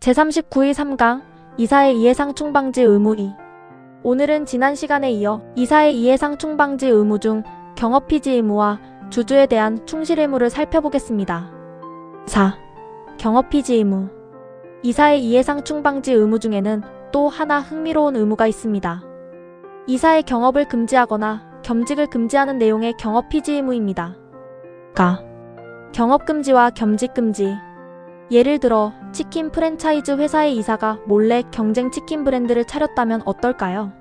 제39일 3강 이사의 이해상충 방지 의무 2. 오늘은 지난 시간에 이어 이사의 이해상충 방지 의무 중 경업피지 의무와 주주에 대한 충실 의무를 살펴보겠습니다. 4. 경업피지 의무. 이사의 이해상충 방지 의무 중에는 또 하나 흥미로운 의무가 있습니다. 이사의 경업을 금지하거나 겸직을 금지하는 내용의 경업피지 의무입니다. 경업금지와 겸직금지. 예를 들어 치킨 프랜차이즈 회사의 이사가 몰래 경쟁 치킨 브랜드를 차렸다면 어떨까요?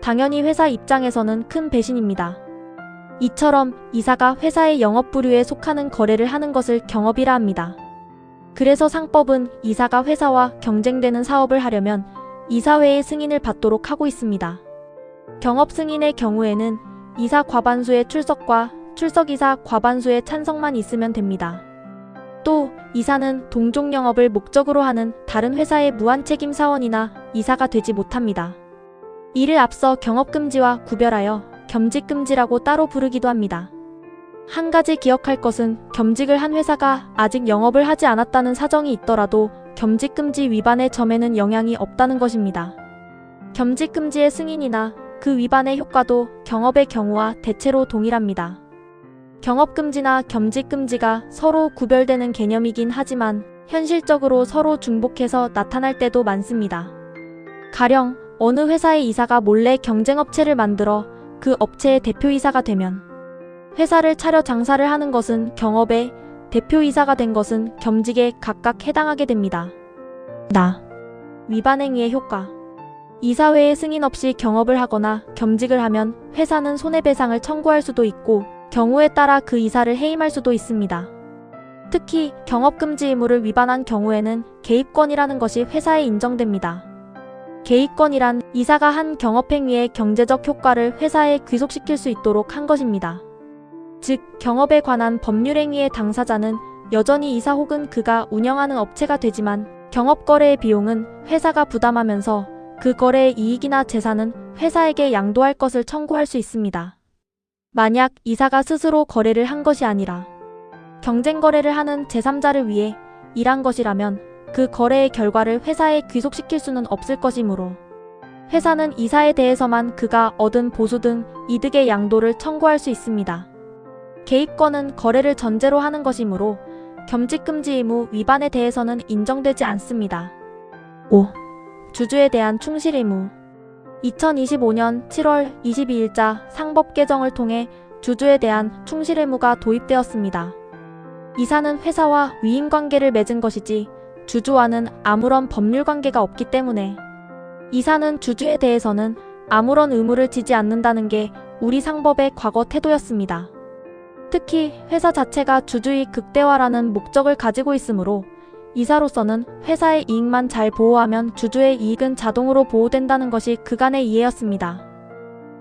당연히 회사 입장에서는 큰 배신입니다. 이처럼 이사가 회사의 영업 부류에 속하는 거래를 하는 것을 경업이라 합니다. 그래서 상법은 이사가 회사와 경쟁되는 사업을 하려면 이사회의 승인을 받도록 하고 있습니다. 경업 승인의 경우에는 이사 과반수의 출석과 출석이사 과반수의 찬성만 있으면 됩니다. 또 이사는 동종 영업을 목적으로 하는 다른 회사의 무한책임 사원이나 이사가 되지 못합니다. 이를 앞서 경업금지와 구별하여 겸직금지라고 따로 부르기도 합니다. 한 가지 기억할 것은 겸직을 한 회사가 아직 영업을 하지 않았다는 사정이 있더라도 겸직금지 위반의 점에는 영향이 없다는 것입니다. 겸직금지의 승인이나 그 위반의 효과도 경업의 경우와 대체로 동일합니다. 경업금지나 겸직금지가 서로 구별되는 개념이긴 하지만 현실적으로 서로 중복해서 나타날 때도 많습니다. 가령 어느 회사의 이사가 몰래 경쟁업체를 만들어 그 업체의 대표이사가 되면 회사를 차려 장사를 하는 것은 경업에, 대표이사가 된 것은 겸직에 각각 해당하게 됩니다. 위반행위의 효과. 이사회의 승인 없이 경업을 하거나 겸직을 하면 회사는 손해배상을 청구할 수도 있고 경우에 따라 그 이사를 해임할 수도 있습니다. 특히 경업금지 의무를 위반한 경우에는 개입권이라는 것이 회사에 인정됩니다. 개입권이란 이사가 한 경업행위의 경제적 효과를 회사에 귀속시킬 수 있도록 한 것입니다. 즉, 경업에 관한 법률행위의 당사자는 여전히 이사 혹은 그가 운영하는 업체가 되지만 경업거래의 비용은 회사가 부담하면서 그 거래의 이익이나 재산은 회사에게 양도할 것을 청구할 수 있습니다. 만약 이사가 스스로 거래를 한 것이 아니라 경쟁거래를 하는 제3자를 위해 일한 것이라면 그 거래의 결과를 회사에 귀속시킬 수는 없을 것이므로 회사는 이사에 대해서만 그가 얻은 보수 등 이득의 양도를 청구할 수 있습니다. 개입권은 거래를 전제로 하는 것이므로 겸직금지 의무 위반에 대해서는 인정되지 않습니다. 5. 주주에 대한 충실 의무. 2025년 7월 22일자 상법 개정을 통해 주주에 대한 충실 의무가 도입되었습니다. 이사는 회사와 위임관계를 맺은 것이지 주주와는 아무런 법률관계가 없기 때문에 이사는 주주에 대해서는 아무런 의무를 지지 않는다는 게 우리 상법의 과거 태도였습니다. 특히 회사 자체가 주주이익 극대화라는 목적을 가지고 있으므로 이사로서는 회사의 이익만 잘 보호하면 주주의 이익은 자동으로 보호된다는 것이 그간의 이해였습니다.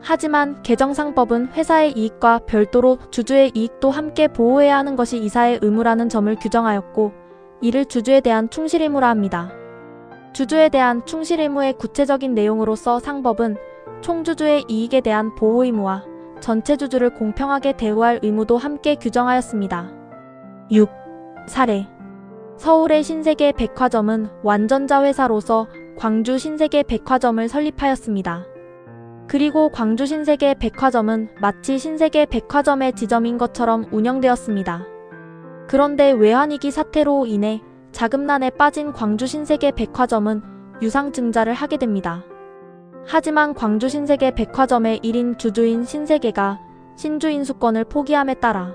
하지만 개정상법은 회사의 이익과 별도로 주주의 이익도 함께 보호해야 하는 것이 이사의 의무라는 점을 규정하였고 이를 주주에 대한 충실 의무라 합니다. 주주에 대한 충실 의무의 구체적인 내용으로서 상법은 총주주의 이익에 대한 보호 의무와 전체 주주를 공평하게 대우할 의무도 함께 규정하였습니다. 6. 사례. 서울의 신세계 백화점은 완전자 회사로서 광주 신세계 백화점을 설립하였습니다. 그리고 광주 신세계 백화점은 마치 신세계 백화점의 지점인 것처럼 운영되었습니다. 그런데 외환위기 사태로 인해 자금난에 빠진 광주 신세계 백화점은 유상증자를 하게 됩니다. 하지만 광주 신세계 백화점의 1인 주주인 신세계가 신주인수권을 포기함에 따라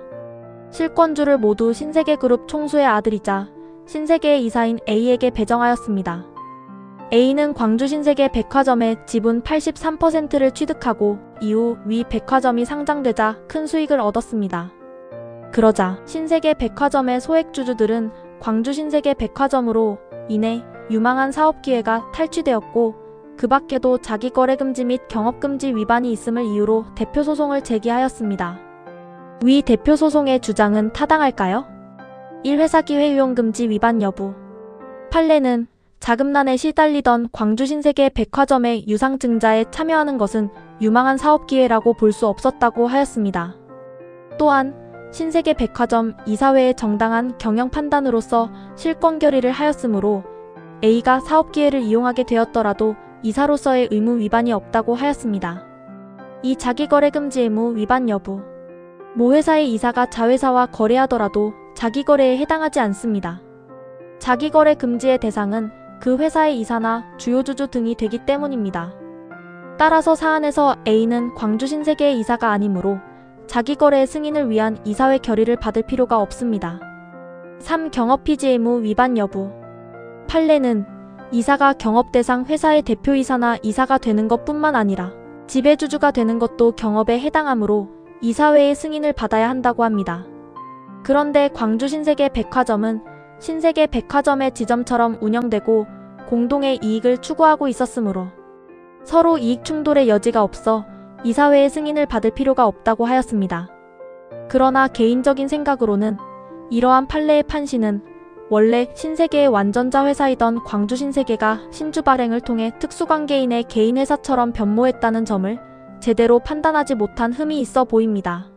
실권주를 모두 신세계그룹 총수의 아들이자 신세계의 이사인 A에게 배정하였습니다. A는 광주 신세계 백화점의 지분 83%를 취득하고 이후 위 백화점이 상장되자 큰 수익을 얻었습니다. 그러자 신세계 백화점의 소액주주들은 광주 신세계 백화점으로 인해 유망한 사업기회가 탈취되었고 그 밖에도 자기거래금지 및 경업금지 위반이 있음을 이유로 대표소송을 제기하였습니다. 위 대표소송의 주장은 타당할까요? 1. 회사기회유용금지 위반 여부. 판례는 자금난에 시달리던 광주 신세계 백화점의 유상증자에 참여하는 것은 유망한 사업기회라고 볼 수 없었다고 하였습니다. 또한 신세계 백화점 이사회의 정당한 경영 판단으로서 실권 결의를 하였으므로 A가 사업 기회를 이용하게 되었더라도 이사로서의 의무 위반이 없다고 하였습니다. 이 자기거래 금지 의무 위반 여부. 모 회사의 이사가 자회사와 거래하더라도 자기거래에 해당하지 않습니다. 자기거래 금지의 대상은 그 회사의 이사나 주요주주 등이 되기 때문입니다. 따라서 사안에서 A는 광주 신세계의 이사가 아니므로 자기거래 승인을 위한 이사회 결의를 받을 필요가 없습니다. 3. 경업피지 의무 위반 여부. 판례는 이사가 경업 대상 회사의 대표이사나 이사가 되는 것뿐만 아니라 지배주주가 되는 것도 경업에 해당하므로 이사회의 승인을 받아야 한다고 합니다. 그런데 광주 신세계 백화점은 신세계 백화점의 지점처럼 운영되고 공동의 이익을 추구하고 있었으므로 서로 이익 충돌의 여지가 없어 이사회의 승인을 받을 필요가 없다고 하였습니다. 그러나 개인적인 생각으로는 이러한 판례의 판시는 원래 신세계의 완전자 회사이던 광주 신세계가 신주 발행을 통해 특수관계인의 개인 회사처럼 변모했다는 점을 제대로 판단하지 못한 흠이 있어 보입니다.